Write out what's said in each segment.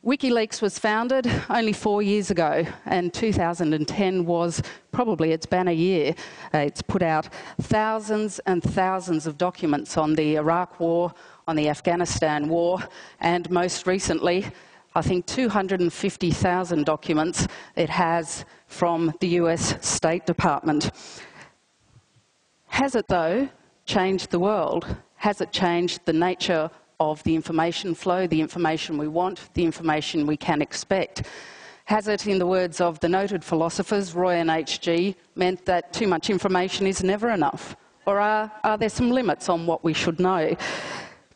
WikiLeaks was founded only 4 years ago, and 2010 was probably its banner year. It's put out thousands and thousands of documents on the Iraq War, on the Afghanistan War, and most recently, I think 250,000 documents it has from the US State Department. Has it, though, changed the world? Has it changed the nature of the information flow, the information we want, the information we can expect? Has it, in the words of the noted philosophers Roy and H.G., meant that too much information is never enough? Or are there some limits on what we should know?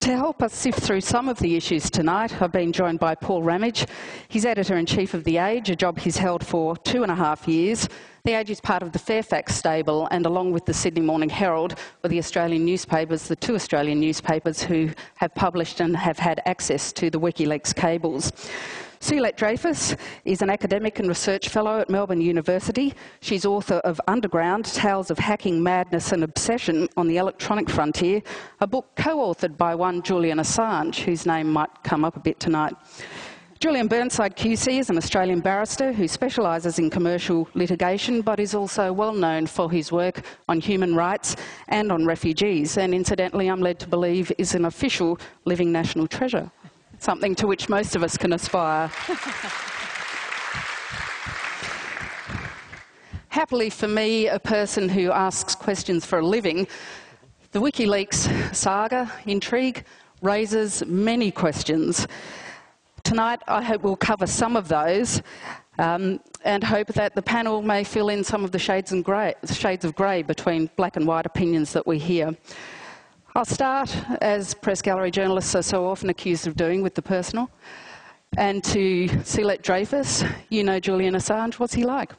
To help us sift through some of the issues tonight, I've been joined by Paul Ramadge. He's Editor-in-Chief of The Age, a job he's held for 2.5 years. The Age is part of the Fairfax stable, and along with the Sydney Morning Herald were the Australian newspapers, the 2 Australian newspapers who have published and have had access to the WikiLeaks cables. Suelette Dreyfus is an academic and research fellow at Melbourne University. She's author of Underground, Tales of Hacking, Madness and Obsession on the Electronic Frontier, a book co-authored by one Julian Assange, whose name might come up a bit tonight. Julian Burnside QC is an Australian barrister who specialises in commercial litigation, but is also well known for his work on human rights and on refugees, and incidentally, I'm led to believe is an official living national treasure. Something to which most of us can aspire. Happily for me, a person who asks questions for a living, the WikiLeaks saga, intrigue, raises many questions. Tonight, I hope we'll cover some of those and hope that the panel may fill in some of the shades of grey between black and white opinions that we hear. I'll start, as press gallery journalists are so often accused of doing, with the personal. And to Suelette Dreyfus, you know Julian Assange. What's he like?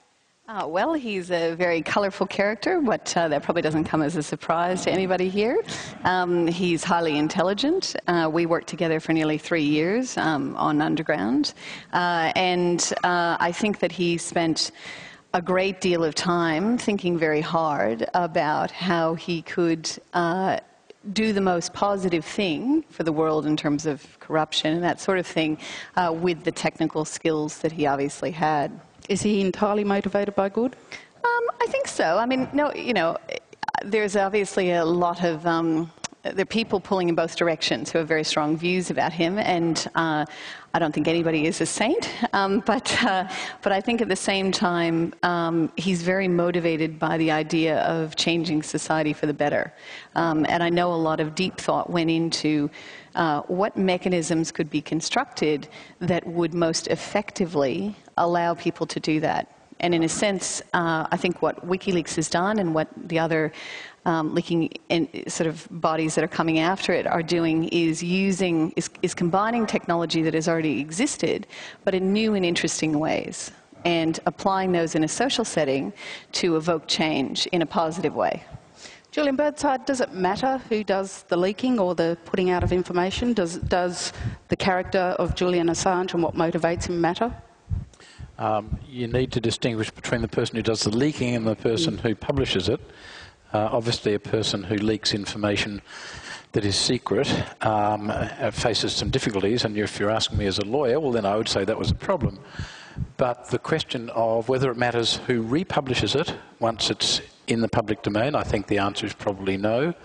Well, he's a very colourful character, but that probably doesn't come as a surprise to anybody here. He's highly intelligent. We worked together for nearly 3 years on Underground. And I think that he spent a great deal of time thinking very hard about how he could do the most positive thing for the world in terms of corruption and that sort of thing with the technical skills that he obviously had. Is he entirely motivated by good? I think so. I mean, no, you know, there's obviously a lot of there are people pulling in both directions who have very strong views about him, and I don't think anybody is a saint, but I think at the same time he's very motivated by the idea of changing society for the better. And I know a lot of deep thought went into what mechanisms could be constructed that would most effectively allow people to do that. And in a sense, I think what WikiLeaks has done and what the other leaking sort of bodies that are coming after it are doing is combining technology that has already existed, but in new and interesting ways, and applying those in a social setting to evoke change in a positive way. Julian Burnside, does it matter who does the leaking or the putting out of information? Does the character of Julian Assange and what motivates him matter? You need to distinguish between the person who does the leaking and the person who publishes it. Obviously, a person who leaks information that is secret faces some difficulties, and if you're asking me as a lawyer, well, then I would say that was a problem. But the question of whether it matters who republishes it once it's in the public domain, I think the answer is probably no.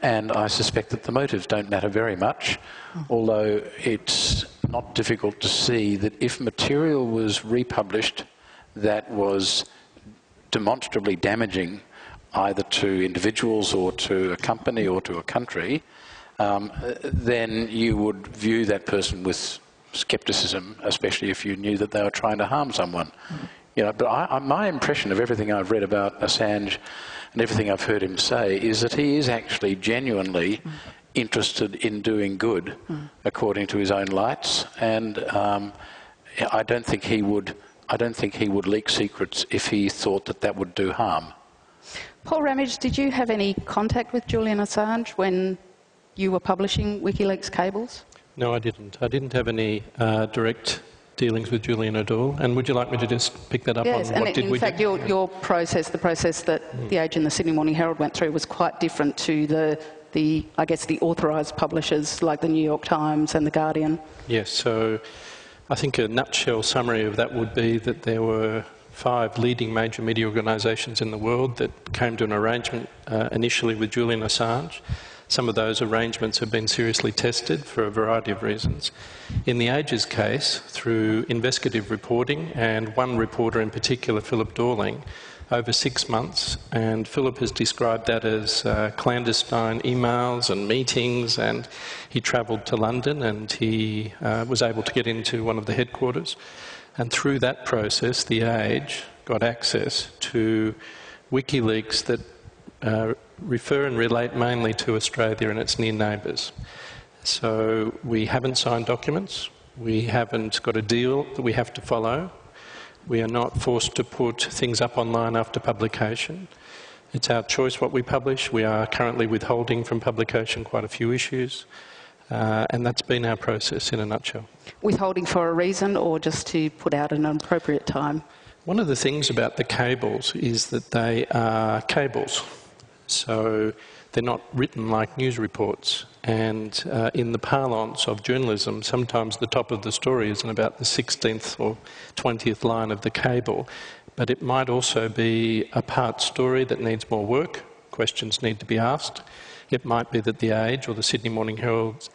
And I suspect that the motives don't matter very much, although it's not difficult to see that if material was republished that was demonstrably damaging either to individuals or to a company or to a country, then you would view that person with scepticism, especially if you knew that they were trying to harm someone. You know, but my impression of everything I've read about Assange and everything I've heard him say is that he is actually genuinely interested in doing good, according to his own lights, and I don't think he would leak secrets if he thought that that would do harm. Paul Ramadge, did you have any contact with Julian Assange when you were publishing WikiLeaks cables? No, I didn't. I didn't have any direct dealings with Julian at all. And would you like me to just pick that up on what did we do? Yes, and in fact, your process, the process that The Age and the Sydney Morning Herald went through was quite different to the I guess, the authorised publishers like the New York Times and the Guardian. Yes, so I think a nutshell summary of that would be that there were 5 leading major media organisations in the world that came to an arrangement initially with Julian Assange. Some of those arrangements have been seriously tested for a variety of reasons. In the Age's case, through investigative reporting, and one reporter in particular, Philip Dorling, over 6 months, and Philip has described that as clandestine emails and meetings, and he travelled to London and he was able to get into one of the headquarters. And through that process, the Age got access to WikiLeaks that refer and relate mainly to Australia and its near neighbours. So we haven't signed documents, we haven't got a deal that we have to follow, we are not forced to put things up online after publication. It's our choice what we publish. We are currently withholding from publication quite a few issues, and that's been our process in a nutshell. Withholding for a reason, or just to put out at an appropriate time? One of the things about the cables is that they are cables. So they're not written like news reports. And in the parlance of journalism, sometimes the top of the story isn't about the 16th or 20th line of the cable, but it might also be a part story that needs more work. Questions need to be asked. It might be that the Age or the Sydney Morning Herald,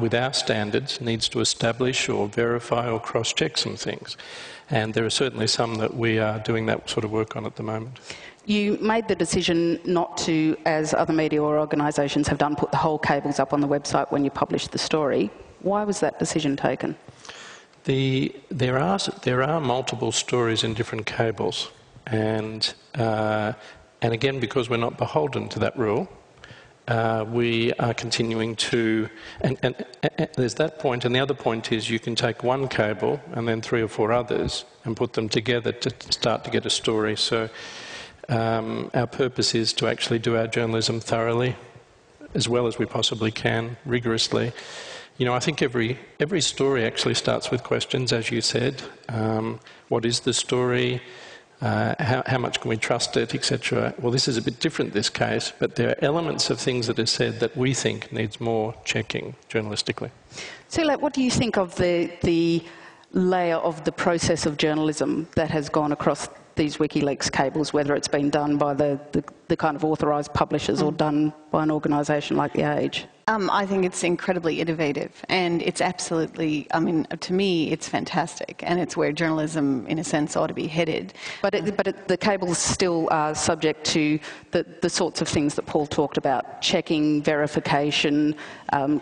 with our standards, needs to establish or verify or cross-check some things. And there are certainly some that we are doing that sort of work on at the moment. You made the decision not to, as other media or organisations have done, put the whole cables up on the website when you published the story. Why was that decision taken? There are multiple stories in different cables, and again, because we're not beholden to that rule, we are continuing to, and there's that point, and the other point is you can take one cable and then 3 or 4 others and put them together to start to get a story. So our purpose is to actually do our journalism thoroughly, as well as we possibly can, rigorously. You know, I think every story actually starts with questions, as you said. What is the story? How much can we trust it, etc. Well, this is a bit different, this case, but there are elements of things that are said that we think needs more checking journalistically. Suelette, what do you think of the layer of the process of journalism that has gone across these WikiLeaks cables, whether it's been done by the kind of authorised publishers or done by an organisation like The Age? I think it's incredibly innovative, and it's absolutely, I mean, to me, it's fantastic, and it's where journalism, in a sense, ought to be headed. But the cables still are subject to the sorts of things that Paul talked about: checking, verification,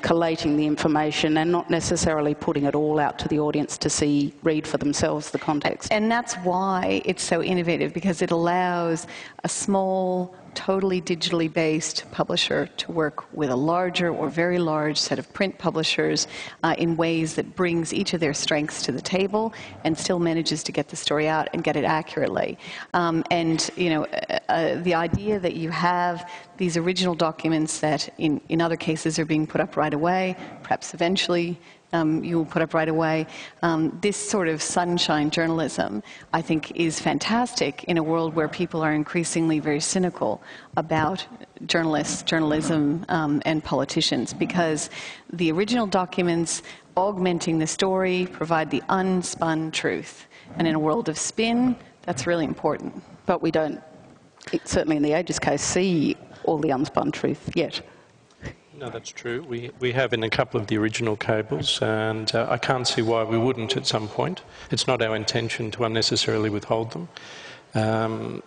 collating the information, and not necessarily putting it all out to the audience to read for themselves the context. And that's why it's so innovative, because it allows a small, totally digitally based publisher to work with a larger or very large set of print publishers in ways that brings each of their strengths to the table and still manages to get the story out and get it accurately. And you know, the idea that you have these original documents that in other cases are being put up right away, perhaps eventually you will put up right away. This sort of sunshine journalism, I think, is fantastic in a world where people are increasingly very cynical about journalists, journalism, and politicians, because the original documents augmenting the story provide the unspun truth. And in a world of spin, that's really important. But we don't, certainly in the Age's case, see all the unspun truth yet. No, that's true. We have in a couple of the original cables, and I can't see why we wouldn't at some point. It's not our intention to unnecessarily withhold them.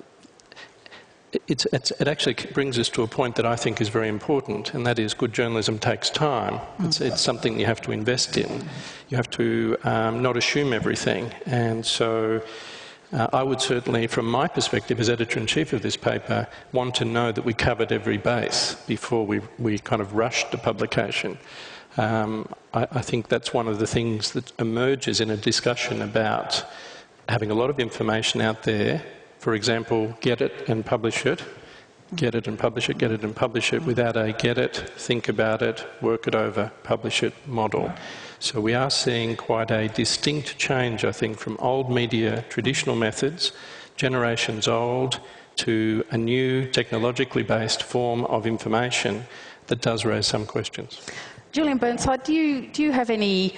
It actually brings us to a point that I think is very important, and that is good journalism takes time. It's something you have to invest in. You have to not assume everything, and so I would certainly, from my perspective as editor-in-chief of this paper, want to know that we covered every base before we kind of rushed to publication. I think that's one of the things that emerges in a discussion about having a lot of information out there. For example, get it and publish it, get it and publish it, get it and publish it, without a get it, think about it, work it over, publish it model. So we are seeing quite a distinct change, I think, from old media traditional methods, generations old, to a new technologically based form of information that does raise some questions. Julian Burnside, do you have any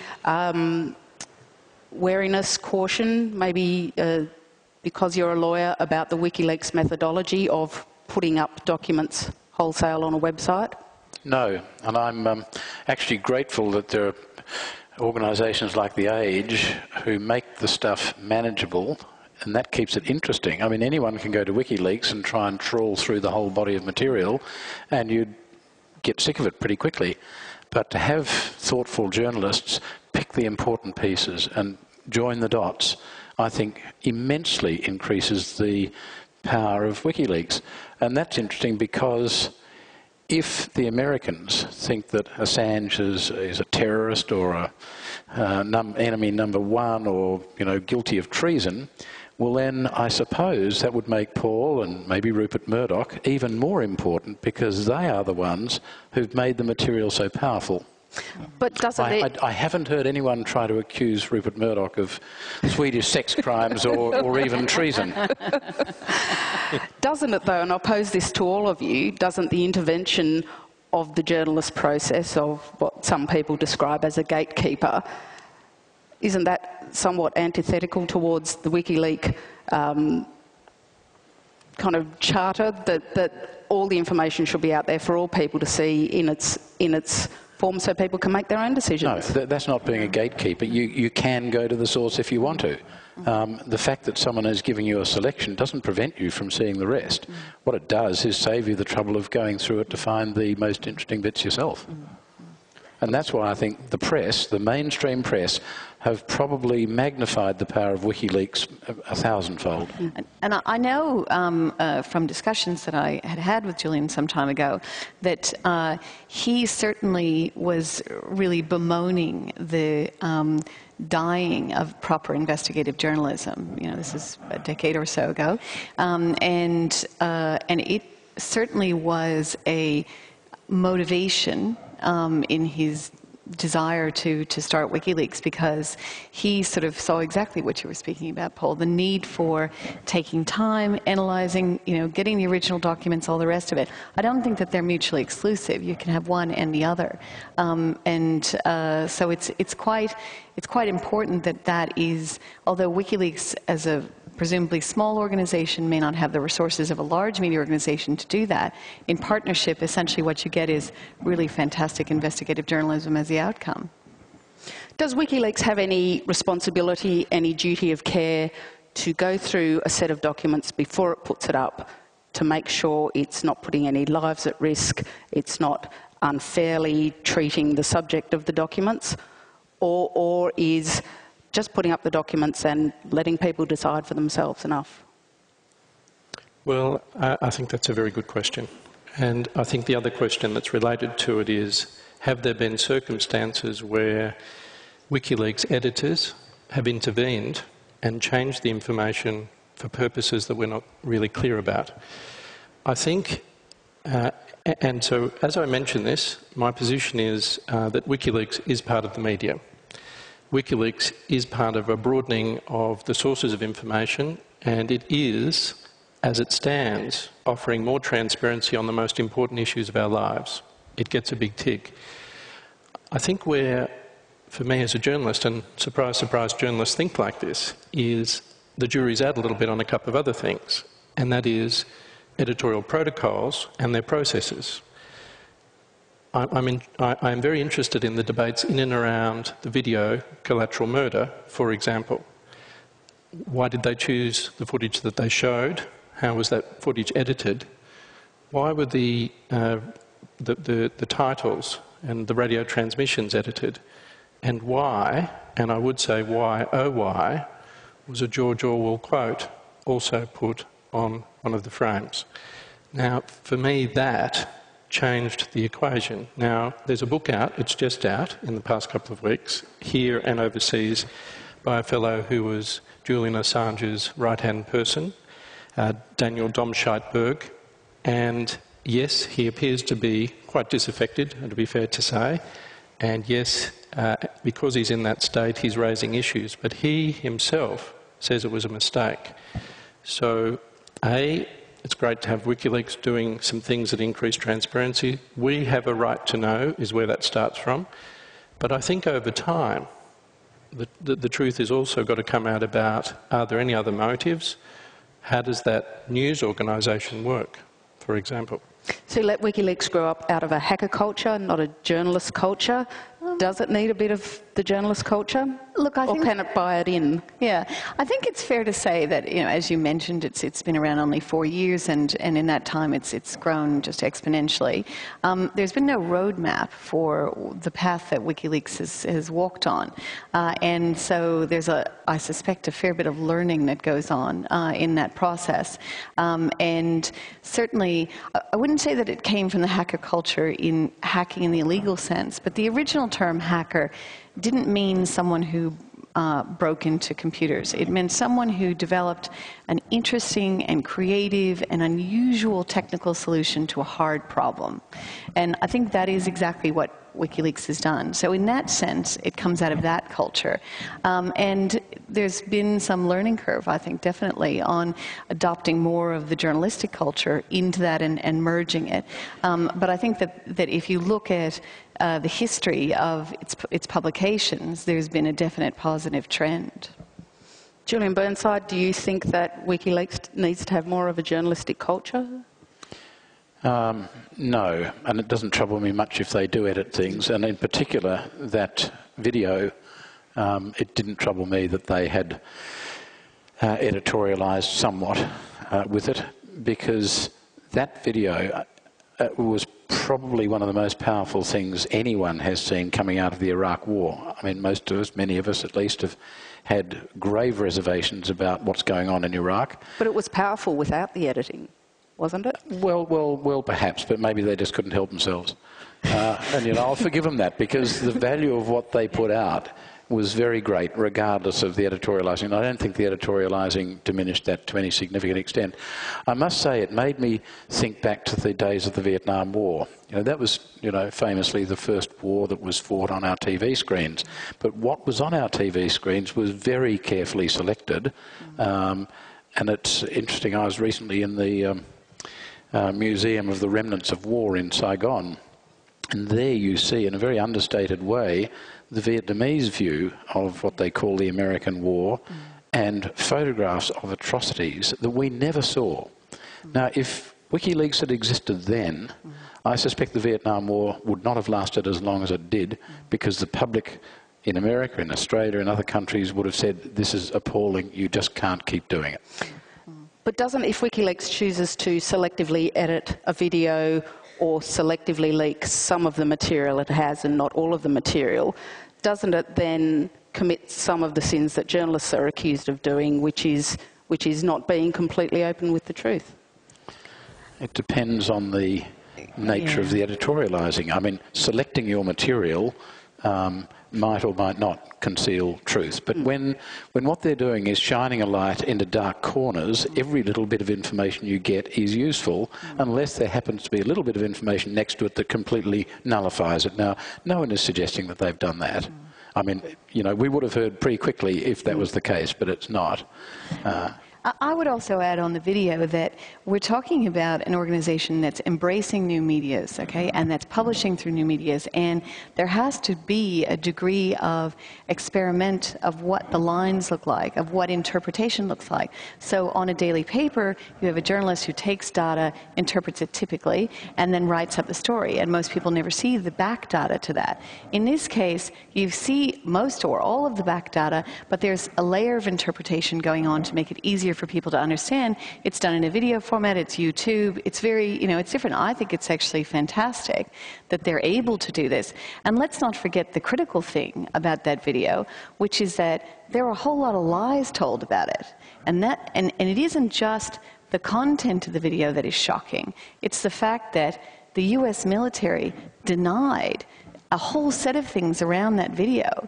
wariness, caution, maybe because you're a lawyer, about the WikiLeaks methodology of putting up documents wholesale on a website? No, and I'm actually grateful that there are organisations like The Age who make the stuff manageable, and that keeps it interesting. I mean, anyone can go to WikiLeaks and try and trawl through the whole body of material, and you'd get sick of it pretty quickly. But to have thoughtful journalists pick the important pieces and join the dots, I think immensely increases the power of WikiLeaks. And that's interesting because if the Americans think that Assange is a terrorist or a enemy number one, or, you know, guilty of treason, well then I suppose that would make Paul and maybe Rupert Murdoch even more important, because they are the ones who've made the material so powerful. But doesn't I haven't heard anyone try to accuse Rupert Murdoch of Swedish sex crimes or even treason. Doesn't it, though, and I'll pose this to all of you, doesn't the intervention of the journalist process, of what some people describe as a gatekeeper, isn't that somewhat antithetical towards the WikiLeaks kind of charter that all the information should be out there for all people to see in its form, so people can make their own decisions? No, that's not being a gatekeeper. You can go to the source if you want to. The fact that someone is giving you a selection doesn't prevent you from seeing the rest. What it does is save you the trouble of going through it to find the most interesting bits yourself. And that's why I think the press, the mainstream press, have probably magnified the power of WikiLeaks 1,000-fold. And I know from discussions that I had with Julian some time ago that he certainly was really bemoaning the dying of proper investigative journalism. You know, this is a decade or so ago, and it certainly was a motivation in his desire to start WikiLeaks, because he sort of saw exactly what you were speaking about, Paul, the need for taking time, analysing, you know, getting the original documents, all the rest of it. I don't think that they're mutually exclusive. You can have one and the other. So it's quite important that is, although WikiLeaks as a presumably small organization may not have the resources of a large media organization to do that, in partnership, essentially what you get is really fantastic investigative journalism as the outcome. Does WikiLeaks have any responsibility, any duty of care to go through a set of documents before it puts it up to make sure it's not putting any lives at risk, it's not unfairly treating the subject of the documents, or is just putting up the documents and letting people decide for themselves enough? Well, I think that's a very good question. And I think the other question that's related to it is, have there been circumstances where WikiLeaks editors have intervened and changed the information for purposes that we're not really clear about? I think, and so as I mention this, my position is that WikiLeaks is part of the media. WikiLeaks is part of a broadening of the sources of information, and it is, as it stands, offering more transparency on the most important issues of our lives. It gets a big tick. I think where, for me as a journalist, and surprise, surprise, journalists think like this, is the jury's out a little bit on a couple of other things, and that is editorial protocols and their processes. I'm very interested in the debates in and around the video collateral murder, for example. Why did they choose the footage that they showed? How was that footage edited? Why were the titles and the radio transmissions edited? And why, and I would say why, oh why, was a George Orwell quote also put on one of the frames? Now, for me, that changed the equation. Now, there's a book out, it's just out in the past couple of weeks, here and overseas, by a fellow who was Julian Assange's right-hand person, Daniel Domscheit-Berg, and yes, he appears to be quite disaffected, to be fair to say, and yes, because he's in that state, he's raising issues, but he himself says it was a mistake. So, it's great to have WikiLeaks doing some things that increase transparency. We have a right to know, is where that starts from. But I think over time, the truth has also got to come out about, are there any other motives? How does that news organisation work, for example? So let WikiLeaks grow up out of a hacker culture, not a journalist culture. Does it need a bit of the journalist culture? Look, I think, or can it buy it in? Yeah, I think it's fair to say that, you know, as you mentioned, it's been around only 4 years, and in that time it's grown just exponentially. There's been no roadmap for the path that WikiLeaks has walked on, and so there's I suspect, a fair bit of learning that goes on in that process. And certainly, I wouldn't say that it came from the hacker culture in hacking in the illegal sense, but the original term hacker didn't mean someone who broke into computers. It meant someone who developed an interesting and creative and unusual technical solution to a hard problem. And I think that is exactly what WikiLeaks has done. So in that sense, it comes out of that culture. And there's been some learning curve, I think, definitely, on adopting more of the journalistic culture into that and merging it. But I think that if you look at the history of its publications, there's been a definite positive trend. Julian Burnside, do you think that WikiLeaks needs to have more of a journalistic culture? No, and it doesn't trouble me much if they do edit things, and in particular that video, it didn't trouble me that they had editorialised somewhat with it, because that video was probably one of the most powerful things anyone has seen coming out of the Iraq War. I mean, most of us, many of us at least, have had grave reservations about what's going on in Iraq. But it was powerful without the editing, wasn't it? Well, perhaps, but maybe they just couldn't help themselves. And, you know, I'll forgive them that, because the value of what they put out was very great, regardless of the editorialising. And I don't think the editorialising diminished that to any significant extent. I must say, it made me think back to the days of the Vietnam War. You know, that was, you know, famously the first war that was fought on our TV screens. But what was on our TV screens was very carefully selected. And it's interesting, I was recently in the Museum of the Remnants of War in Saigon, and there you see, in a very understated way, the Vietnamese view of what they call the American War, and photographs of atrocities that we never saw. Now, if WikiLeaks had existed then, I suspect the Vietnam War would not have lasted as long as it did, because the public in America, in Australia, and other countries would have said, this is appalling, you just can't keep doing it. But doesn't, if WikiLeaks chooses to selectively edit a video or selectively leak some of the material it has and not all of the material, doesn't it then commit some of the sins that journalists are accused of doing, which is not being completely open with the truth? It depends on the nature of the editorialising. I mean, selecting your material might or might not conceal truth. But when what they're doing is shining a light into dark corners, every little bit of information you get is useful, unless there happens to be a little bit of information next to it that completely nullifies it. Now, no one is suggesting that they've done that. I mean, you know, we would have heard pretty quickly if that was the case, but it's not. I would also add on the video that we're talking about an organization that's embracing new medias, okay, and that's publishing through new medias, and there has to be a degree of experiment of what the lines look like, of what interpretation looks like. So on a daily paper, you have a journalist who takes data, interprets it typically, and then writes up the story, and most people never see the back data to that. In this case, you see most or all of the back data, but there's a layer of interpretation going on to make it easier for people to understand. It's done in a video format, it's YouTube, it's very, you know, it's different. I think it's actually fantastic that they're able to do this. And let's not forget the critical thing about that video, which is that there are a whole lot of lies told about it. And it isn't just the content of the video that is shocking. It's the fact that the US military denied a whole set of things around that video,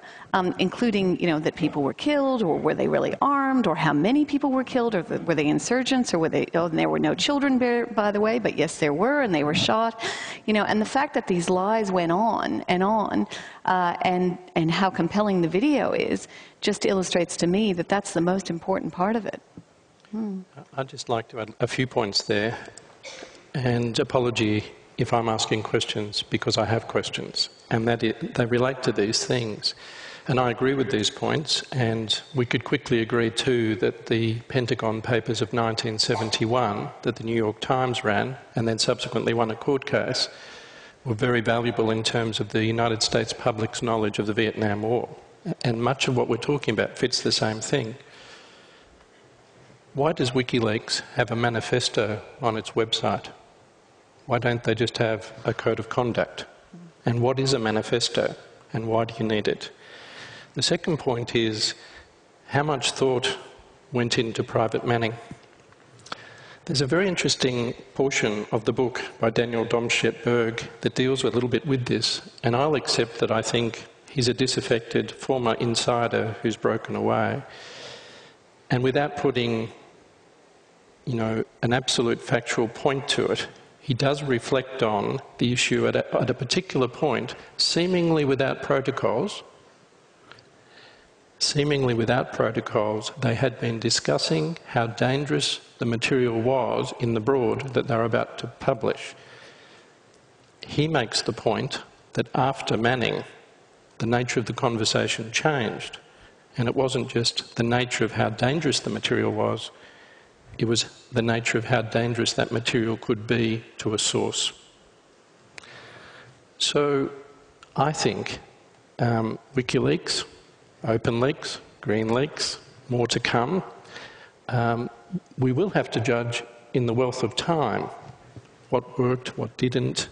including, you know, that people were killed, or were they really armed, or how many people were killed, or were they insurgents, or were they, oh, and there were no children there, by the way, but yes, there were, and they were shot, you know, and the fact that these lies went on, and how compelling the video is, just illustrates to me that that's the most important part of it. I'd just like to add a few points there, and apology if I'm asking questions, because I have questions, and that they relate to these things. And I agree with these points, and we could quickly agree too that the Pentagon Papers of 1971 that the New York Times ran and then subsequently won a court case were very valuable in terms of the United States public's knowledge of the Vietnam War. And much of what we're talking about fits the same thing. Why does WikiLeaks have a manifesto on its website? Why don't they just have a code of conduct? And what is a manifesto, and why do you need it? The second point is, how much thought went into private manning? There's a very interesting portion of the book by Daniel Domscheit-Berg that deals a little bit with this, and I'll accept that I think he's a disaffected former insider who's broken away. And without putting, an absolute factual point to it, he does reflect on the issue at a particular point, seemingly without protocols, they had been discussing how dangerous the material was in the broad that they were about to publish. He makes the point that after Manning, the nature of the conversation changed, and it wasn't just the nature of how dangerous the material was, it was the nature of how dangerous that material could be to a source. So I think WikiLeaks, Open Leaks, Green Leaks, more to come. We will have to judge in the wealth of time what worked, what didn't,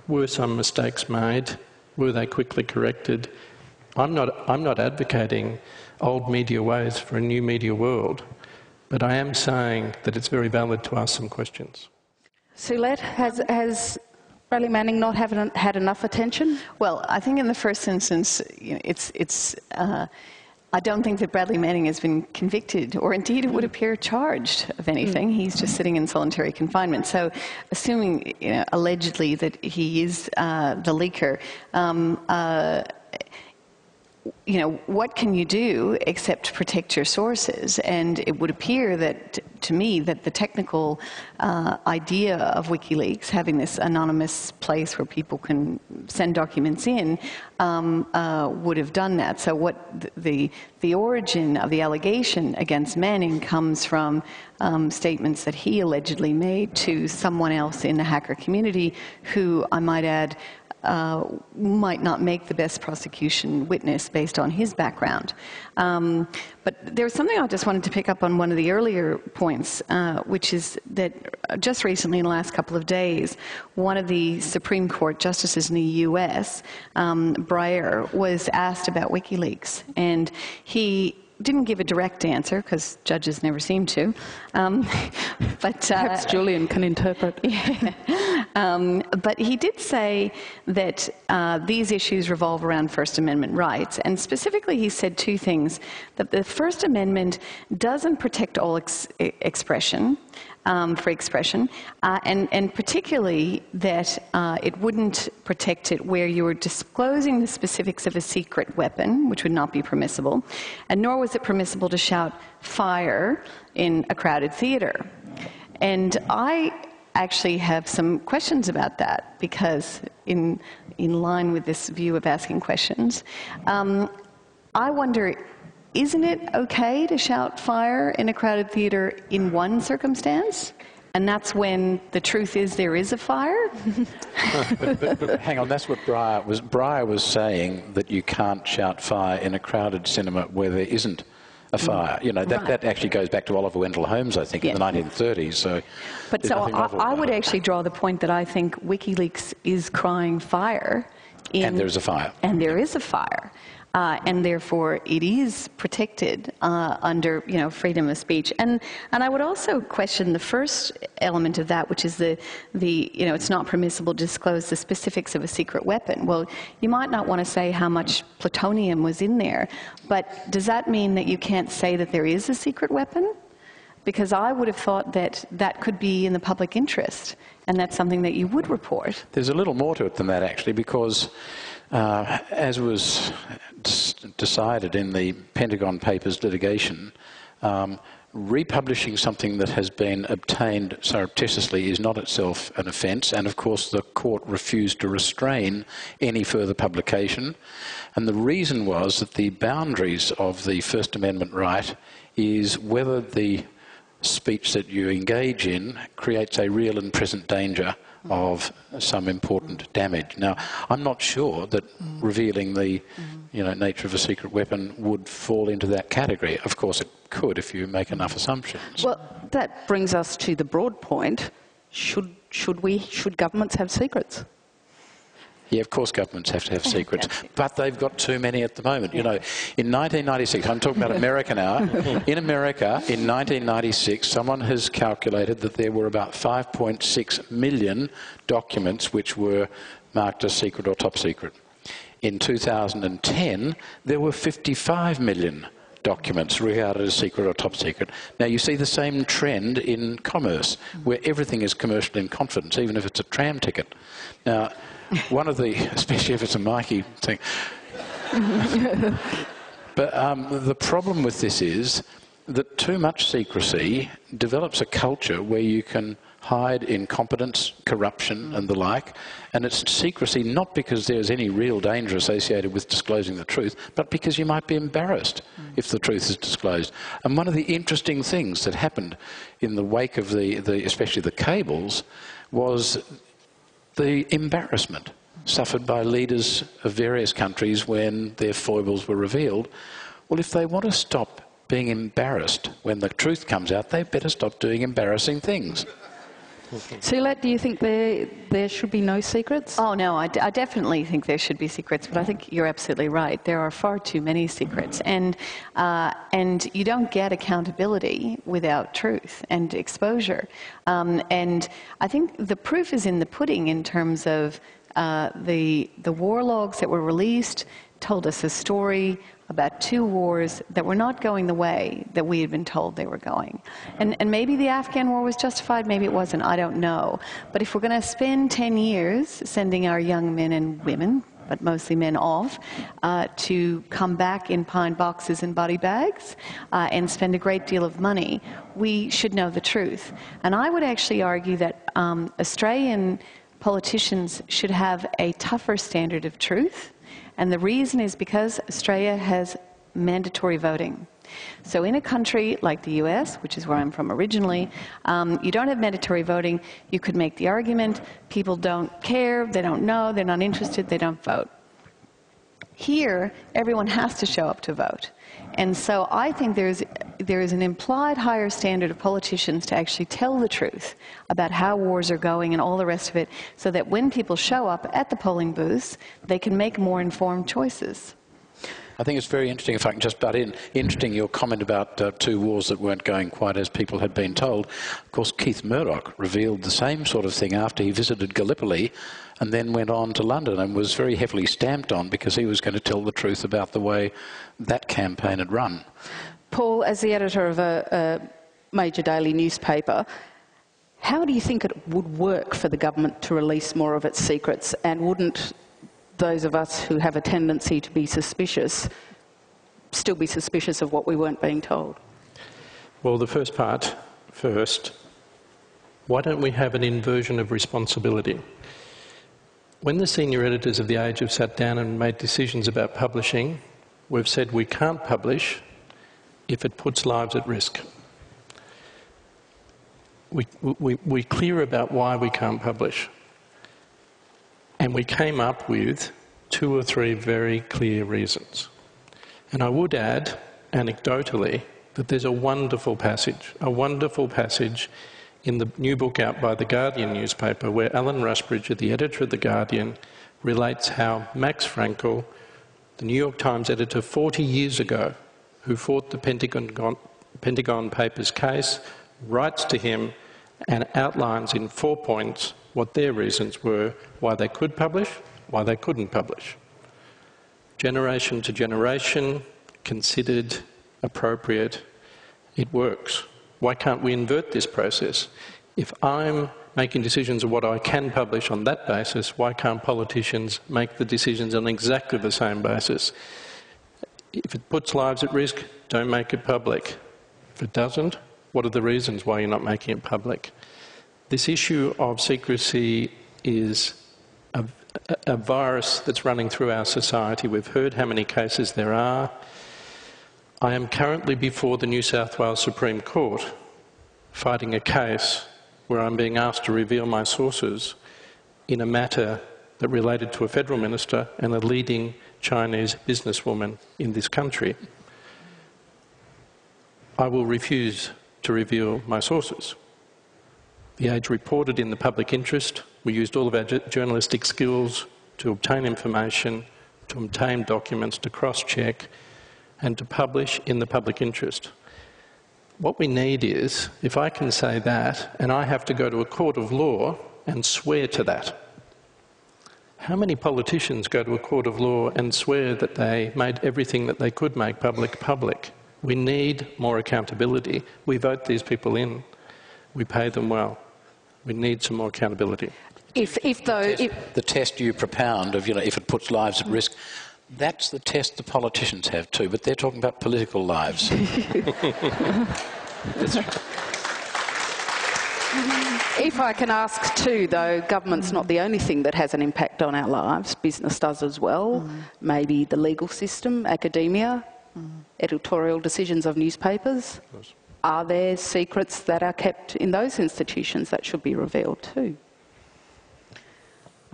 were some mistakes made, were they quickly corrected. I'm not advocating old media ways for a new media world, but I am saying that it's very valid to ask some questions. Suelette, has Bradley Manning not had enough attention? Well, I think in the first instance, I don't think that Bradley Manning has been convicted, or indeed it would appear charged of anything. He's just sitting in solitary confinement. So, assuming allegedly that he is the leaker, what can you do except protect your sources? And it would appear that, to me, that the technical idea of WikiLeaks, having this anonymous place where people can send documents in, would have done that. So what the origin of the allegation against Manning comes from statements that he allegedly made to someone else in the hacker community who, I might add, might not make the best prosecution witness based on his background. But there was something I just wanted to pick up on, one of the earlier points, which is that just recently, in the last couple of days, one of the Supreme Court justices in the US, Breyer, was asked about WikiLeaks, and he didn't give a direct answer, because judges never seem to. But perhaps Julian can interpret. Yeah. But he did say that these issues revolve around First Amendment rights. And specifically, he said two things: that the First Amendment doesn't protect all expression, free expression, and particularly that it wouldn't protect it where you were disclosing the specifics of a secret weapon, which would not be permissible, and nor was it permissible to shout fire in a crowded theater. And I actually have some questions about that, because in line with this view of asking questions, I wonder, isn't it okay to shout fire in a crowded theater in one circumstance? And that's when the truth is there is a fire? but hang on, that's what Breyer was saying, that you can't shout fire in a crowded cinema where there isn't a fire. That actually goes back to Oliver Wendell Holmes, I think, in the 1930s. So, but so I would actually draw the point that I think WikiLeaks is crying fire. And there's a fire. And there is a fire. And therefore it is protected under freedom of speech. And I would also question the first element of that, which is the it's not permissible to disclose the specifics of a secret weapon. Well, you might not want to say how much plutonium was in there, but does that mean that you can't say that there is a secret weapon? Because I would have thought that that could be in the public interest, and that's something that you would report. There's a little more to it than that, actually, because as was decided in the Pentagon Papers litigation, republishing something that has been obtained surreptitiously is not itself an offence, and of course the court refused to restrain any further publication. And the reason was that the boundaries of the First Amendment right is whether the speech that you engage in creates a real and present danger of some important damage. Now, I'm not sure that revealing the nature of a secret weapon would fall into that category. Of course it could if you make enough assumptions. Well, that brings us to the broad point. Should governments have secrets? Yeah, of course governments have to have secrets, but they've got too many at the moment. You know, in 1996, I'm talking about America now, in America, in 1996, someone has calculated that there were about 5.6 million documents which were marked as secret or top secret. In 2010, there were 55 million documents regarded as secret or top secret. Now, you see the same trend in commerce, where everything is commercial in confidence, even if it's a tram ticket. Now, one of the, especially if it's a Mikey thing. But the problem with this is that too much secrecy develops a culture where you can hide incompetence, corruption and the like, and it's secrecy not because there's any real danger associated with disclosing the truth, but because you might be embarrassed if the truth is disclosed. And one of the interesting things that happened in the wake of especially the cables was the embarrassment suffered by leaders of various countries when their foibles were revealed. Well, if they want to stop being embarrassed when the truth comes out, they better stop doing embarrassing things. Suelette, do you think there should be no secrets? Oh, no, I definitely think there should be secrets, but I think you're absolutely right. There are far too many secrets, and you don't get accountability without truth and exposure. And I think the proof is in the pudding in terms of the war logs that were released told us a story about 2 wars that were not going the way that we had been told they were going. And maybe the Afghan war was justified, maybe it wasn't, I don't know. But if we're going to spend 10 years sending our young men and women, but mostly men off, to come back in pine boxes and body bags and spend a great deal of money, we should know the truth. And I would actually argue that Australian politicians should have a tougher standard of truth. And the reason is because Australia has mandatory voting. So in a country like the US, which is where I'm from originally, you don't have mandatory voting. You could make the argument, people don't care, they don't know, they're not interested, they don't vote. Here, everyone has to show up to vote. And so I think there is an implied higher standard of politicians to actually tell the truth about how wars are going and all the rest of it, so that when people show up at the polling booths, they can make more informed choices. I think it's very interesting, if I can just butt in, interesting your comment about 2 wars that weren't going quite as people had been told. Of course, Keith Murdoch revealed the same sort of thing after he visited Gallipoli and then went on to London and was very heavily stamped on because he was going to tell the truth about the way that campaign had run. Paul, as the editor of a major daily newspaper, how do you think it would work for the government to release more of its secrets, and wouldn't those of us who have a tendency to be suspicious still be suspicious of what we weren't being told? Well, the first part first. Why don't we have an inversion of responsibility? When the senior editors of The Age have sat down and made decisions about publishing, we've said we can't publish if it puts lives at risk. We're clear about why we can't publish. And we came up with 2 or 3 very clear reasons. And I would add, anecdotally, that there's a wonderful passage in the new book out by The Guardian newspaper, where Alan Rusbridger, the editor of The Guardian, relates how Max Frankel, the New York Times editor 40 years ago, who fought the Pentagon Papers case, writes to him and outlines in 4 points what their reasons were, why they could publish, why they couldn't publish. Generation to generation, considered, appropriate, it works. Why can't we invert this process? If I'm making decisions of what I can publish on that basis, why can't politicians make the decisions on exactly the same basis? If it puts lives at risk, don't make it public. If it doesn't, what are the reasons why you're not making it public? This issue of secrecy is a virus that's running through our society. We've heard how many cases there are. I am currently before the New South Wales Supreme Court fighting a case where I'm being asked to reveal my sources in a matter that related to a federal minister and a leading Chinese businesswoman in this country. I will refuse to reveal my sources. The Age reported in the public interest. We used all of our journalistic skills to obtain information, to obtain documents, to cross-check, and to publish in the public interest. What we need is, if I can say that, and I have to go to a court of law and swear to that. How many politicians go to a court of law and swear that they made everything that they could make public? We need more accountability. We vote these people in. We pay them well. We need some more accountability. The test you propound of, if it puts lives at risk, that's the test the politicians have too, but they're talking about political lives. That's right. If I can ask too, though, government's not the only thing that has an impact on our lives. Business does as well. Maybe the legal system, academia, editorial decisions of newspapers. Are there secrets that are kept in those institutions that should be revealed too?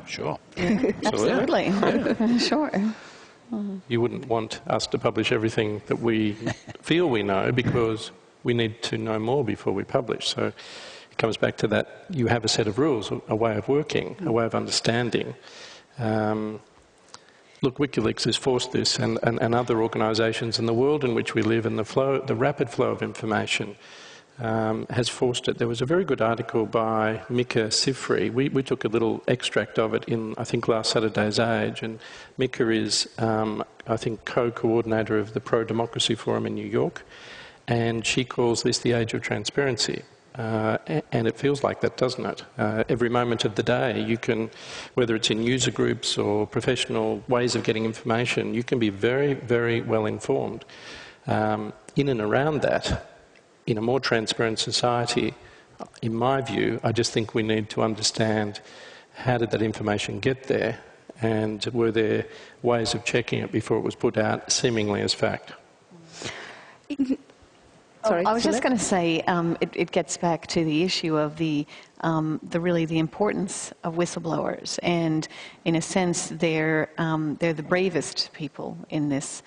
Sure. Yeah, absolutely. Sure. You wouldn't want us to publish everything that we feel we know because we need to know more before we publish. So it comes back to that. You have a set of rules, a way of working, a way of understanding. Look, WikiLeaks has forced this, and other organisations in the world in which we live, and the rapid flow of information has forced it. There was a very good article by Mika Sifri. We took a little extract of it in, I think, last Saturday's Age, and Mika is, I think, co-coordinator of the Pro-Democracy Forum in New York, and she calls this the age of transparency. And it feels like that, doesn't it? Every moment of the day, you can, whether it's in user groups or professional ways of getting information, you can be very, very well informed. In and around that, in a more transparent society, in my view, I just think we need to understand how did that information get there, and were there ways of checking it before it was put out seemingly as fact. Sorry, I was just going to say it gets back to the issue of the importance of whistleblowers, and in a sense they're the bravest people in this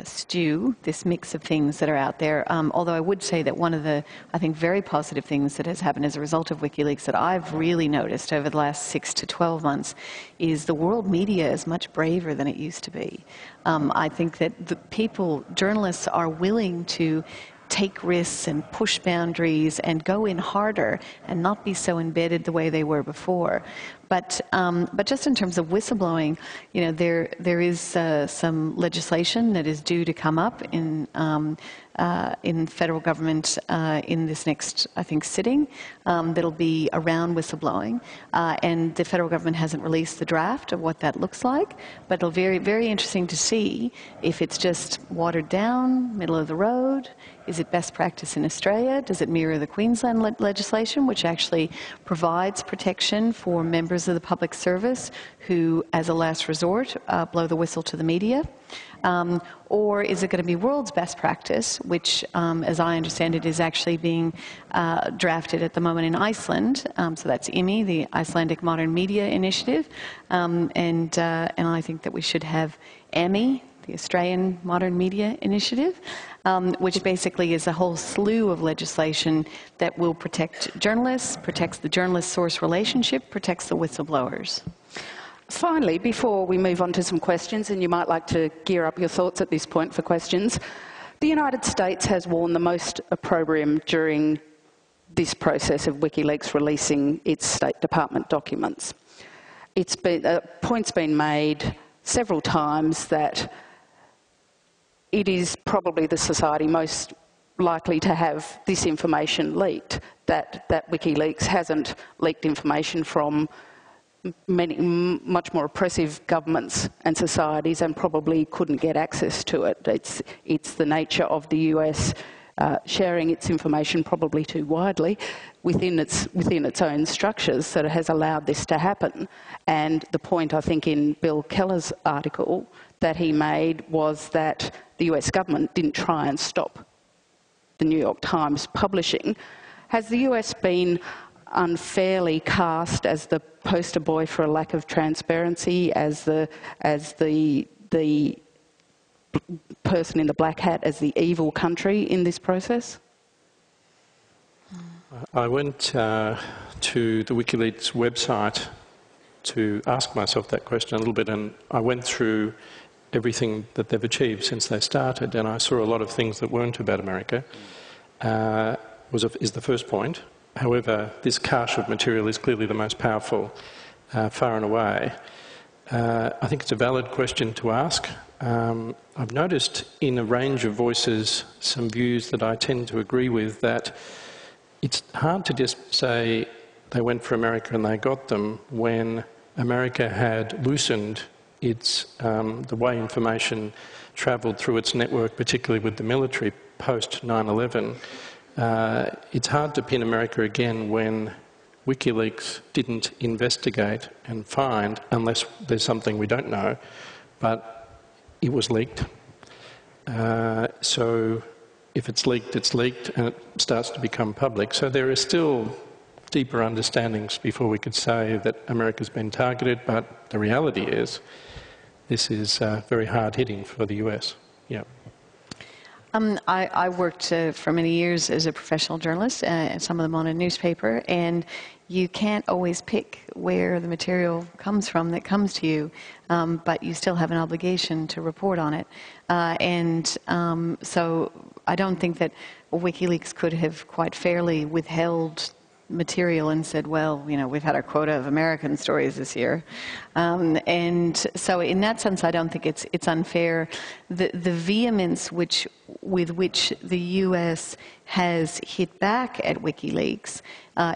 stew, this mix of things that are out there. Although I would say that one of the, I think, very positive things that has happened as a result of WikiLeaks that I've really noticed over the last 6 to 12 months is the world media is much braver than it used to be. I think that the journalists are willing to take risks and push boundaries and go in harder and not be so embedded the way they were before. But just in terms of whistleblowing, there is some legislation that is due to come up in federal government in this next, I think, sitting that'll be around whistleblowing. And the federal government hasn't released the draft of what that looks like, but it'll be very, very interesting to see if it's just watered down, middle of the road. Is it best practice in Australia? Does it mirror the Queensland legislation, which actually provides protection for members of the public service who, as a last resort, blow the whistle to the media? Or is it going to be world's best practice, which, as I understand it, is actually being drafted at the moment in Iceland? So that's IMI, the Icelandic Modern Media Initiative. And I think that we should have AMI, the Australian Modern Media Initiative, which basically is a whole slew of legislation that will protect journalists, protects the journalist-source relationship, protects the whistleblowers. Finally, before we move on to some questions, and you might like to gear up your thoughts at this point for questions, the United States has worn the most opprobrium during this process of WikiLeaks releasing its State Department documents. Point's been made several times that it is probably the society most likely to have this information leaked, that WikiLeaks hasn't leaked information from much more oppressive governments and societies and probably couldn't get access to it. It's the nature of the US sharing its information probably too widely within its own structures that has allowed this to happen. And the point, I think, in Bill Keller's article that he made was that the US government didn't try and stop the New York Times publishing. Has the US been unfairly cast as the poster boy for a lack of transparency, as the person in the black hat, as the evil country in this process? I went to the WikiLeaks website to ask myself that question a little bit, and I went through everything that they've achieved since they started, and I saw a lot of things that weren't about America, is the first point. However, this cache of material is clearly the most powerful, far and away. I think it's a valid question to ask. I've noticed in a range of voices some views that I tend to agree with, that it's hard to just say they went for America and they got them when America had loosened its, the way information travelled through its network, particularly with the military post 9/11. It's hard to pin America again when WikiLeaks didn't investigate and find, unless there's something we don't know, but it was leaked. So if it's leaked and it starts to become public. So there are still deeper understandings before we could say that America's been targeted, but the reality is this is very hard-hitting for the US. Yeah. I worked for many years as a professional journalist, some of them on a newspaper, and you can't always pick where the material comes from that comes to you, but you still have an obligation to report on it. So I don't think that WikiLeaks could have quite fairly withheld material and said, well, you know, we've had our quota of American stories this year. And so in that sense, I don't think it's unfair. The vehemence with which the US has hit back at WikiLeaks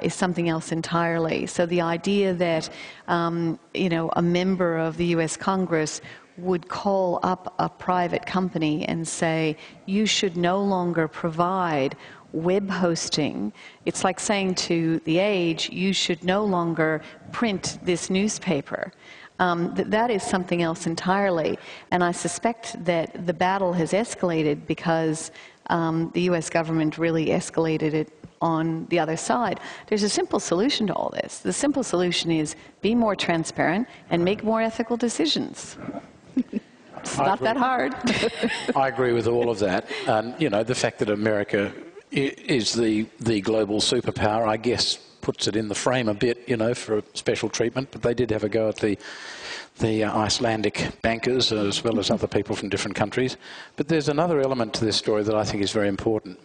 is something else entirely. So the idea that, you know, a member of the US Congress would call up a private company and say, you should no longer provide web hosting. It's like saying to The Age, you should no longer print this newspaper. That is something else entirely. And I suspect that the battle has escalated because the US government really escalated it on the other side. There's a simple solution to all this. The simple solution is be more transparent and make more ethical decisions. It's not that hard. I agree with all of that. And, you know, the fact that America is the global superpower, I guess, puts it in the frame a bit, you know, for special treatment. But they did have a go at the Icelandic bankers as well as other people from different countries. But there's another element to this story that I think is very important.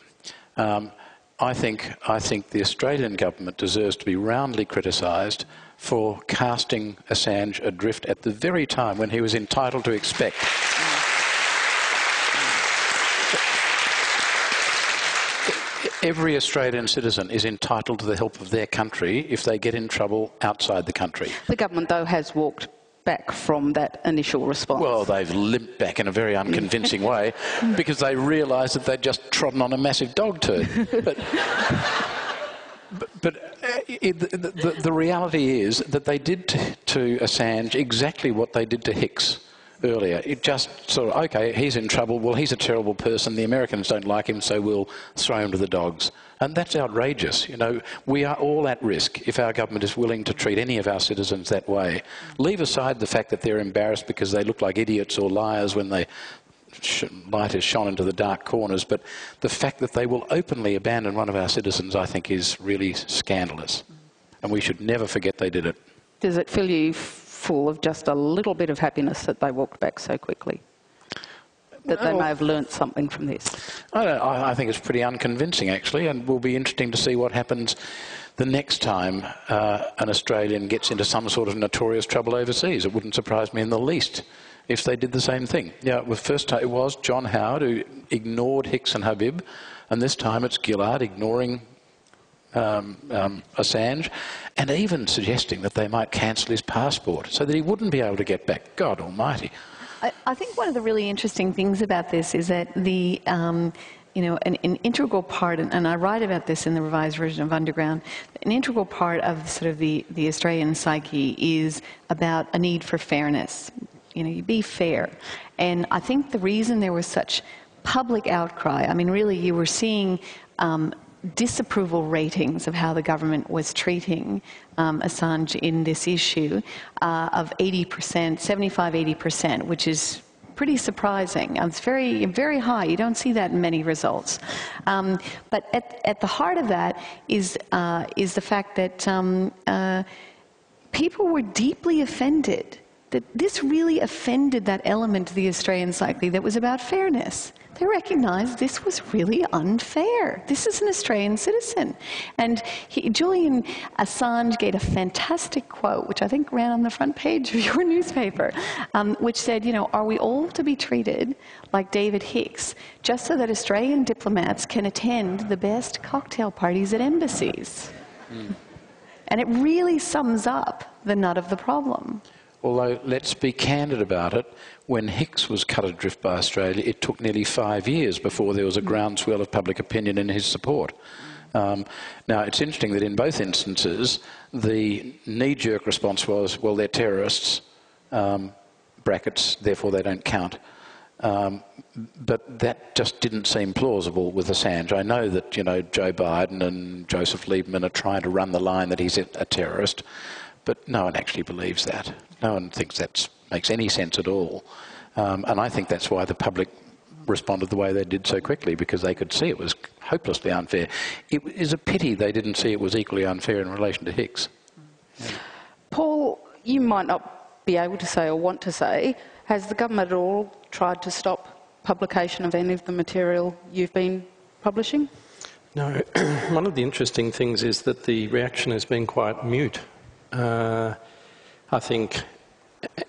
I think the Australian government deserves to be roundly criticised for casting Assange adrift at the very time when he was entitled to expect. Every Australian citizen is entitled to the help of their country if they get in trouble outside the country. The government, though, has walked back from that initial response. Well, they've limped back in a very unconvincing way because they realised that they'd just trodden on a massive dog turd. But the reality is that they did to Assange exactly what they did to Hicks earlier. It just sort of, okay, he's in trouble, well, he's a terrible person, the Americans don't like him, so we'll throw him to the dogs. And that's outrageous. You know, we are all at risk if our government is willing to treat any of our citizens that way. Leave aside the fact that they're embarrassed because they look like idiots or liars when they light is shone into the dark corners, but the fact that they will openly abandon one of our citizens, I think, is really scandalous. And we should never forget they did it. Does it fill you full of just a little bit of happiness that they walked back so quickly? That they may have learnt something from this? I think it's pretty unconvincing, actually, and will be interesting to see what happens the next time an Australian gets into some sort of notorious trouble overseas. It wouldn't surprise me in the least if they did the same thing. Yeah, well, first it was John Howard who ignored Hicks and Habib, and this time it's Gillard ignoring Assange, and even suggesting that they might cancel his passport so that he wouldn't be able to get back. God almighty. I think one of the really interesting things about this is that the you know, an integral part, and I write about this in the revised version of Underground, an integral part of sort of the Australian psyche is about a need for fairness. You know, you be fair. And I think the reason there was such public outcry, I mean, really you were seeing disapproval ratings of how the government was treating Assange in this issue of 80%, 75-80%, which is pretty surprising. It's very, very high. You don't see that in many results. But at the heart of that is the fact that people were deeply offended, that this really offended that element of the Australian psyche that was about fairness. They recognised this was really unfair. This is an Australian citizen. And Julian Assange gave a fantastic quote, which I think ran on the front page of your newspaper, which said, you know, are we all to be treated like David Hicks, just so that Australian diplomats can attend the best cocktail parties at embassies? And it really sums up the nut of the problem. Although, let's be candid about it, when Hicks was cut adrift by Australia, it took nearly 5 years before there was a groundswell of public opinion in his support. Now, it's interesting that in both instances, the knee-jerk response was, well, they're terrorists, brackets, therefore they don't count. But that just didn't seem plausible with Assange. I know that, you know, Joe Biden and Joseph Lieberman are trying to run the line that he's a terrorist, but no one actually believes that. No one thinks that makes any sense at all. And I think that's why the public responded the way they did so quickly, because they could see it was hopelessly unfair. It is a pity they didn't see it was equally unfair in relation to Hicks. Yeah. Paul, you might not be able to say or want to say, has the government at all tried to stop publication of any of the material you've been publishing? No. One of the interesting things is that the reaction has been quite mute. I think,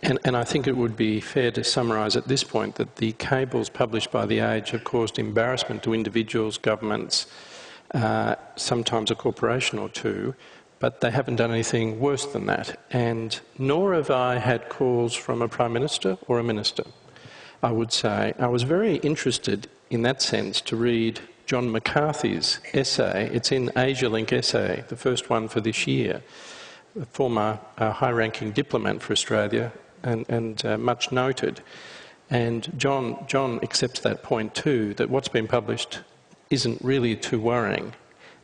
and I think it would be fair to summarise at this point that the cables published by The Age have caused embarrassment to individuals, governments, sometimes a corporation or two, but they haven't done anything worse than that. And nor have I had calls from a Prime Minister or a Minister, I would say. I was very interested in that sense to read John McCarthy's essay. It's in AsiaLink Essay, the first one for this year. A former high-ranking diplomat for Australia and much noted. And John accepts that point too, that what's been published isn't really too worrying.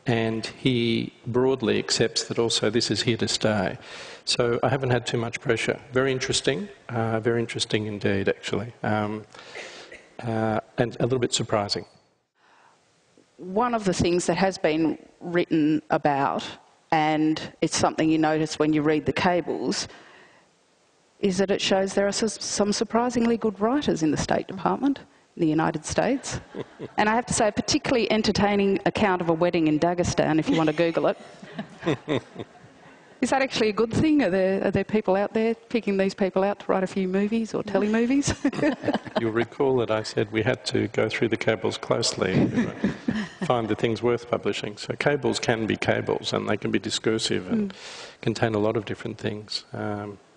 And he broadly accepts that also this is here to stay. So I haven't had too much pressure. Very interesting indeed, actually. And a little bit surprising. One of the things that has been written about, and it's something you notice when you read the cables, is that it shows there are some surprisingly good writers in the State Department in the United States. And I have to say, a particularly entertaining account of a wedding in Dagestan, if you want to Google it. Is that actually a good thing? Are there people out there picking these people out to write a few movies or telemovies? You'll recall that I said we had to go through the cables closely and find the things worth publishing. So cables can be cables, and they can be discursive and contain a lot of different things.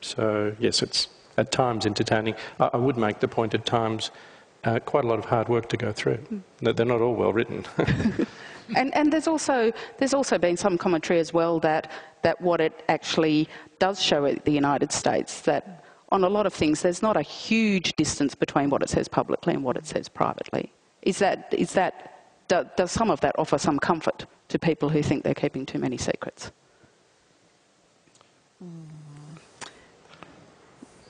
So yes, it's at times entertaining. I would make the point at times quite a lot of hard work to go through. They're not all well written. And there's also been some commentary as well that what it actually does show at the United States, that on a lot of things there's not a huge distance between what it says publicly and what it says privately. Does some of that offer some comfort to people who think they're keeping too many secrets?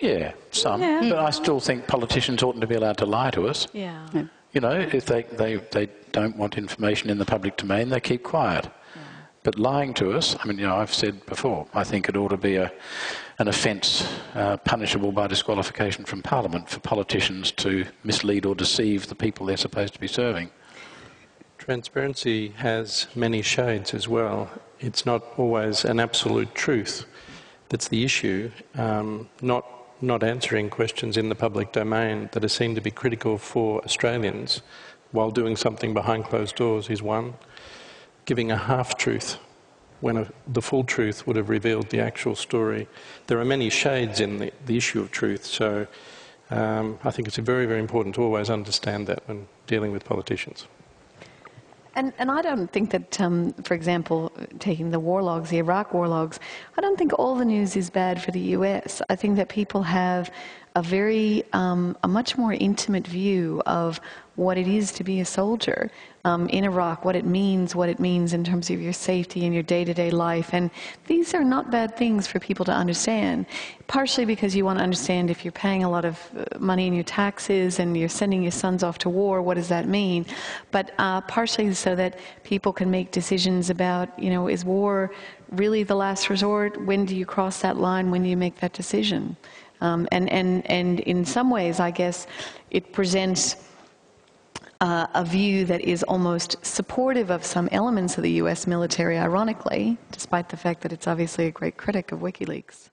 Yeah, some. Yeah. But I still think politicians oughtn't to be allowed to lie to us. Yeah. You know, if they don't want information in the public domain, they keep quiet. Yeah. But lying to us, I mean, you know, I've said before, I think it ought to be an offence punishable by disqualification from Parliament for politicians to mislead or deceive the people they're supposed to be serving. Transparency has many shades as well. It's not always an absolute truth that's the issue. Not answering questions in the public domain that are seen to be critical for Australians while doing something behind closed doors is one. Giving a half-truth when the full truth would have revealed the actual story. There are many shades in the issue of truth, so I think it's very, very important to always understand that when dealing with politicians. And I don't think that, for example, taking the war logs, the Iraq war logs, I don't think all the news is bad for the US. I think that people have a much more intimate view of what it is to be a soldier in Iraq, what it means in terms of your safety and your day-to-day life. And these are not bad things for people to understand, partially because you want to understand if you're paying a lot of money in your taxes and you're sending your sons off to war, what does that mean? But partially so that people can make decisions about, you know, is war really the last resort? When do you cross that line? When do you make that decision? And in some ways, I guess, it presents a view that is almost supportive of some elements of the US military, ironically, despite the fact that it's obviously a great critic of WikiLeaks.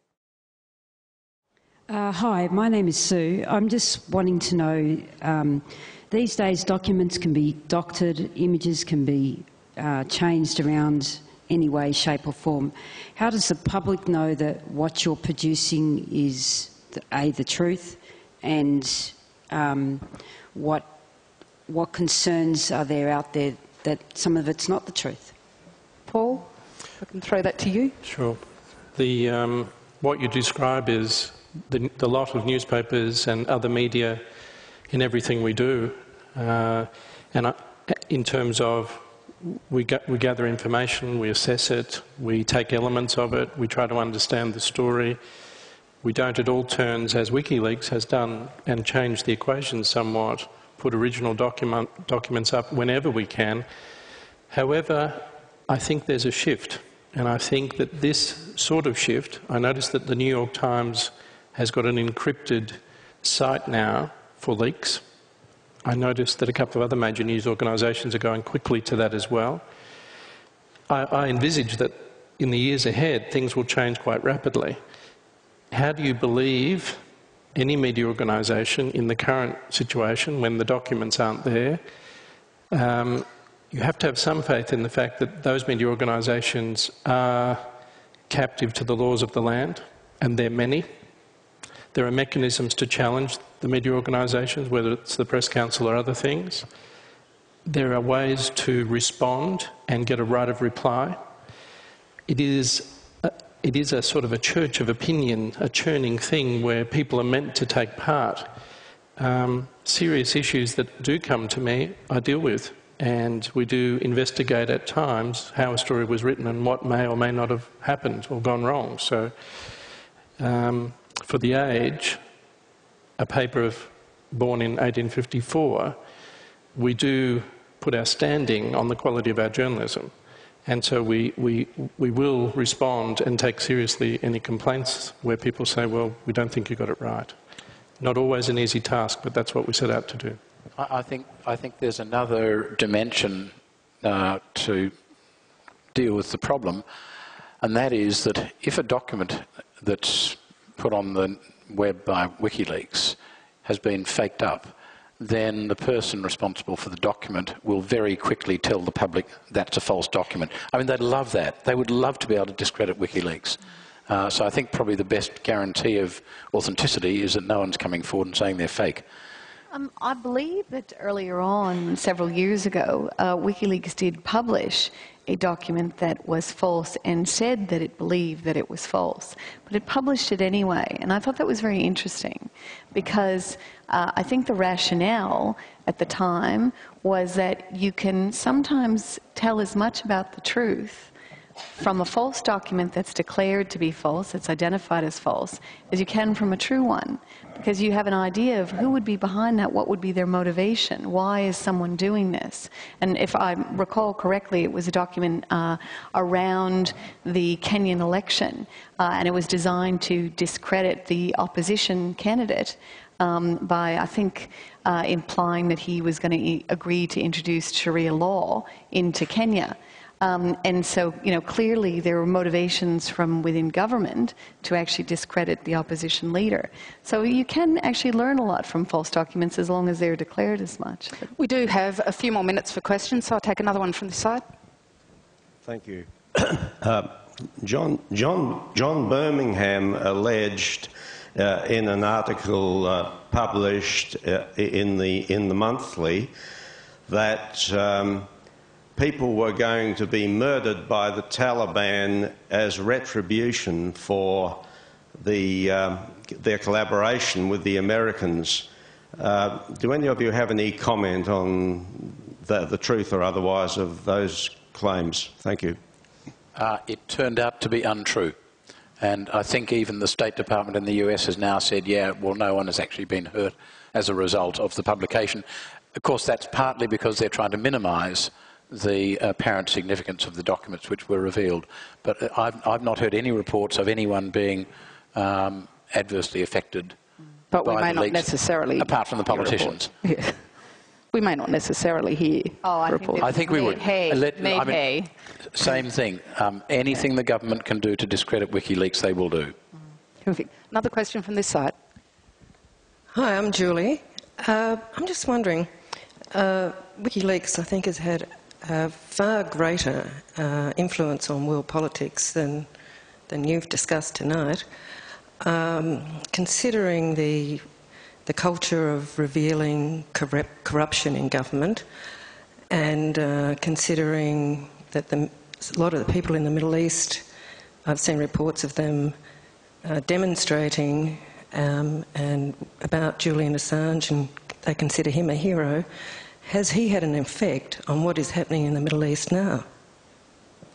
Hi, my name is Sue. I'm just wanting to know, these days documents can be doctored, images can be changed around any way, shape or form. How does the public know that what you're producing is the truth, and what concerns are there out there that some of it's not the truth? Paul, I can throw that to you. Sure. What you describe is the lot of newspapers and other media in everything we do, in terms of we gather information, we assess it, we take elements of it, we try to understand the story. We don't at all turns, as WikiLeaks has done, and change the equation somewhat, put original documents up whenever we can. However, I think there's a shift, and I think that this sort of shift, I noticed that the New York Times has got an encrypted site now for leaks. I noticed that a couple of other major news organisations are going quickly to that as well. I envisage that in the years ahead, things will change quite rapidly. How do you believe any media organisation in the current situation when the documents aren't there? You have to have some faith in the fact that those media organisations are captive to the laws of the land, and they're many. There are mechanisms to challenge the media organisations, whether it's the Press Council or other things. There are ways to respond and get a right of reply. It is a sort of a church of opinion, a churning thing where people are meant to take part. Serious issues that do come to me, I deal with, and we do investigate at times how a story was written and what may or may not have happened or gone wrong. So, for The Age, a paper born in 1854, we do put our standing on the quality of our journalism. And so we will respond and take seriously any complaints where people say, well, we don't think you got it right. Not always an easy task, but that's what we set out to do. I think there's another dimension to deal with the problem, and that is that if a document that's put on the web by WikiLeaks has been faked up, then the person responsible for the document will very quickly tell the public that's a false document. I mean, they'd love that. They would love to be able to discredit WikiLeaks. So I think probably the best guarantee of authenticity is that no one's coming forward and saying they're fake. I believe that earlier on, several years ago, WikiLeaks did publish a document that was false and said that it believed that it was false. But it published it anyway, and I thought that was very interesting because I think the rationale at the time was that you can sometimes tell as much about the truth from a false document that's declared to be false, that's identified as false, as you can from a true one, because you have an idea of who would be behind that, what would be their motivation, why is someone doing this. And if I recall correctly, it was a document around the Kenyan election, and it was designed to discredit the opposition candidate by, I think, implying that he was going to agree to introduce Sharia law into Kenya. And so, you know, clearly there were motivations from within government to actually discredit the opposition leader. So you can actually learn a lot from false documents as long as they're declared as much. We do have a few more minutes for questions, so I'll take another one from this side. Thank you. John Birmingham alleged in an article published in the Monthly that people were going to be murdered by the Taliban as retribution for their collaboration with the Americans. Do any of you have any comment on the truth or otherwise of those claims? Thank you. It turned out to be untrue. And I think even the State Department in the US has now said, yeah, well, no one has actually been hurt as a result of the publication. Of course, that's partly because they're trying to minimise the apparent significance of the documents which were revealed. But I've not heard any reports of anyone being adversely affected. But we may not necessarily... Apart from the politicians. Yeah. We may not necessarily hear reports. I think we would. Hay. Same thing. Anything the government can do to discredit WikiLeaks, they will do. Terrific. Another question from this side. Hi, I'm Julie. I'm just wondering, WikiLeaks, I think, has had a far greater influence on world politics than you've discussed tonight. Considering the culture of revealing corruption in government, and considering that a lot of the people in the Middle East, I've seen reports of them demonstrating and about Julian Assange, and they consider him a hero. Has he had an effect on what is happening in the Middle East now?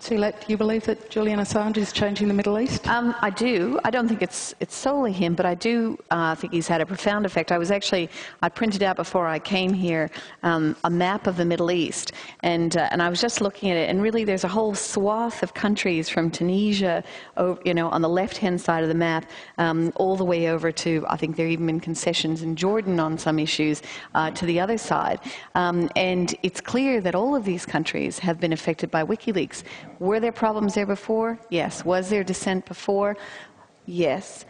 Suelette, do you believe that Julian Assange is changing the Middle East? I do. I don't think it's solely him, but I do think he's had a profound effect. I printed out before I came here a map of the Middle East, and I was just looking at it, and really there's a whole swath of countries from Tunisia, on the left-hand side of the map, all the way over to, I think there have even been concessions in Jordan on some issues, to the other side. And it's clear that all of these countries have been affected by WikiLeaks. Were there problems there before? Yes. Was there dissent before? Yes.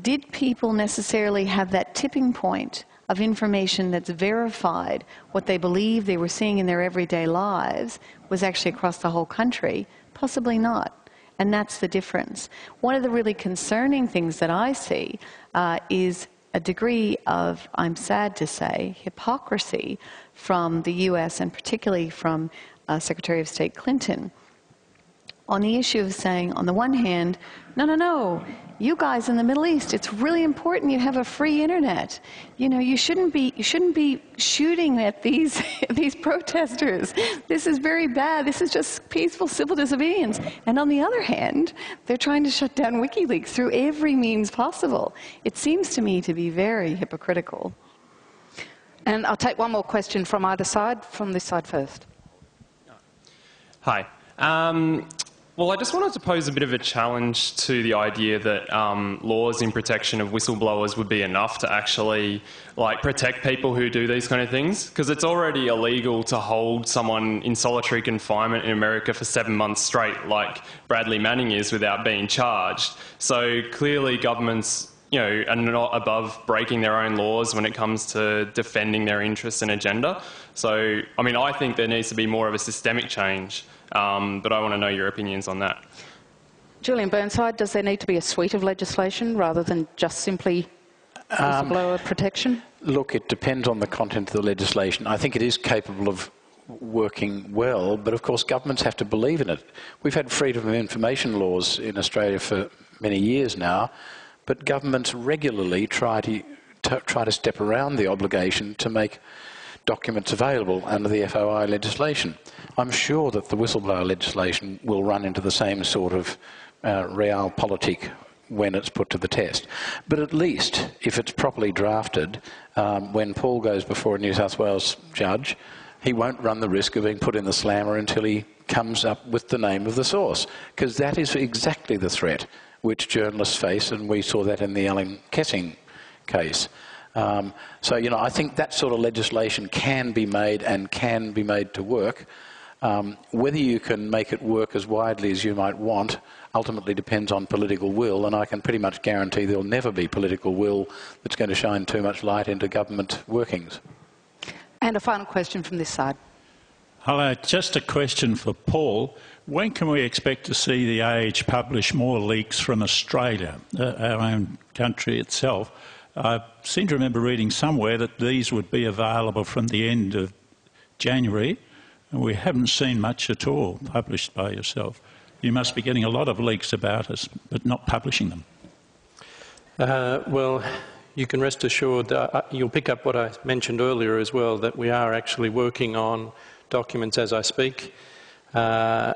Did people necessarily have that tipping point of information that's verified what they believe they were seeing in their everyday lives was actually across the whole country? Possibly not. And that's the difference. One of the really concerning things that I see is a degree of, I'm sad to say, hypocrisy from the US, and particularly from Secretary of State Clinton, on the issue of saying, on the one hand, no, you guys in the Middle East, it's really important you have a free internet. You shouldn't be shooting at these protesters. This is very bad. This is just peaceful civil disobedience. And on the other hand, they're trying to shut down WikiLeaks through every means possible. It seems to me to be very hypocritical. And I'll take one more question from either side. From this side first. Hi. Well, I just wanted to pose a bit of a challenge to the idea that laws in protection of whistleblowers would be enough to actually protect people who do these kind of things, because it's already illegal to hold someone in solitary confinement in America for 7 months straight, like Bradley Manning is, without being charged. So clearly governments are not above breaking their own laws when it comes to defending their interests and agenda. So, I think there needs to be more of a systemic change. But I want to know your opinions on that. Julian Burnside, does there need to be a suite of legislation rather than just simply whistleblower protection? Look, it depends on the content of the legislation. I think it is capable of working well, but of course governments have to believe in it. We've had freedom of information laws in Australia for many years now, but governments regularly try to step around the obligation to make documents available under the FOI legislation. I'm sure that the whistleblower legislation will run into the same sort of realpolitik when it's put to the test. But at least, if it's properly drafted, when Paul goes before a New South Wales judge, he won't run the risk of being put in the slammer until he comes up with the name of the source, because that is exactly the threat which journalists face, and we saw that in the Alan Kessing case. So, I think that sort of legislation can be made and can be made to work. Whether you can make it work as widely as you might want ultimately depends on political will, and I can pretty much guarantee there'll never be political will that's going to shine too much light into government workings. And a final question from this side. Hello, just a question for Paul. When can we expect to see the Age publish more leaks from Australia, our own country itself? I seem to remember reading somewhere that these would be available from the end of January. And we haven't seen much at all published by yourself. You must be getting a lot of leaks about us, but not publishing them. Well, you can rest assured, you'll pick up what I mentioned earlier as well, that we are actually working on documents as I speak. The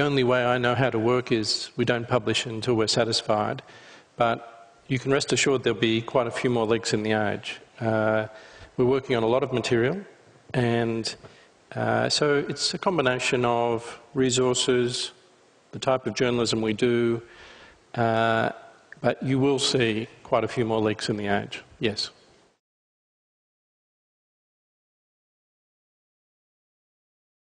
only way I know how to work is we don't publish until we're satisfied. But you can rest assured there'll be quite a few more leaks in the age. We're working on a lot of material, and so it's a combination of resources, the type of journalism we do, but you will see quite a few more leaks in the age, yes.